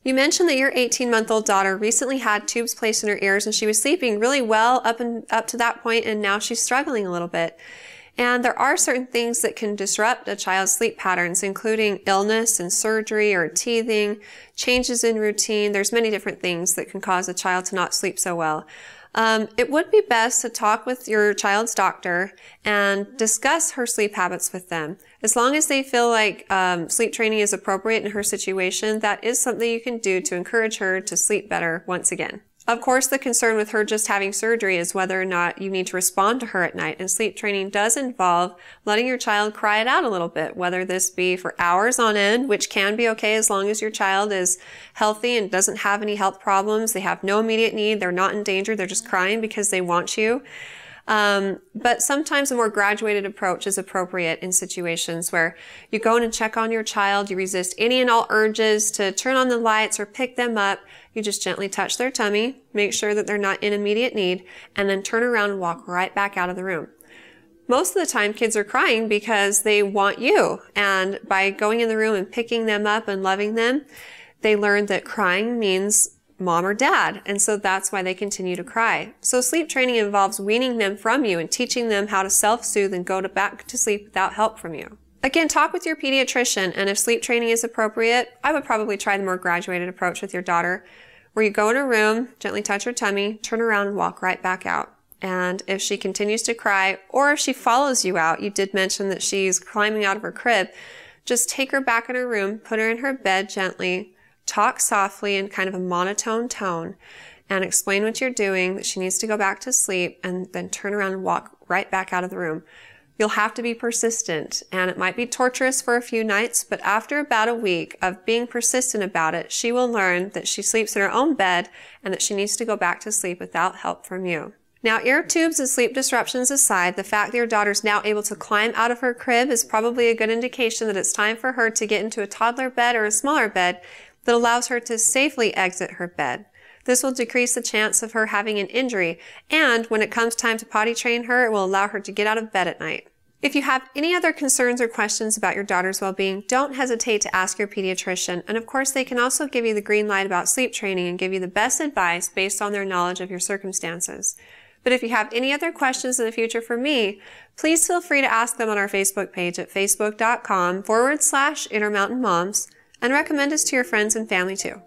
You mentioned that your 18-month-old daughter recently had tubes placed in her ears and she was sleeping really well up to that point, and now she's struggling a little bit. And there are certain things that can disrupt a child's sleep patterns, including illness and surgery or teething, changes in routine. There's many different things that can cause a child to not sleep so well. It would be best to talk with your child's doctor and discuss her sleep habits with them. As long as they feel like sleep training is appropriate in her situation, that is something you can do to encourage her to sleep better once again. Of course, the concern with her just having surgery is whether or not you need to respond to her at night, and sleep training does involve letting your child cry it out a little bit, whether this be for hours on end, which can be okay as long as your child is healthy and doesn't have any health problems. They have no immediate need. They're not in danger. They're just crying because they want you. But sometimes a more graduated approach is appropriate in situations where you go in and check on your child, you resist any and all urges to turn on the lights or pick them up. You just gently touch their tummy, make sure that they're not in immediate need, and then turn around and walk right back out of the room. Most of the time, kids are crying because they want you, and by going in the room and picking them up and loving them, they learn that crying means mom or dad, and so that's why they continue to cry. So sleep training involves weaning them from you and teaching them how to self-soothe and go back to sleep without help from you. Again, talk with your pediatrician, and if sleep training is appropriate, I would probably try the more graduated approach with your daughter, where you go in a room, gently touch her tummy, turn around and walk right back out. And if she continues to cry, or if she follows you out, you did mention that she's climbing out of her crib, just take her back in her room, put her in her bed gently, talk softly in kind of a monotone tone, and explain what you're doing, that she needs to go back to sleep, and then turn around and walk right back out of the room. You'll have to be persistent, and it might be torturous for a few nights, but after about a week of being persistent about it, she will learn that she sleeps in her own bed and that she needs to go back to sleep without help from you. Now, ear tubes and sleep disruptions aside, the fact that your daughter's now able to climb out of her crib is probably a good indication that it's time for her to get into a toddler bed or a smaller bed that allows her to safely exit her bed. This will decrease the chance of her having an injury, and when it comes time to potty train her, it will allow her to get out of bed at night. If you have any other concerns or questions about your daughter's well-being, don't hesitate to ask your pediatrician, and of course they can also give you the green light about sleep training and give you the best advice based on their knowledge of your circumstances. But if you have any other questions in the future for me, please feel free to ask them on our Facebook page at facebook.com/Intermountain Moms, and recommend us to your friends and family too.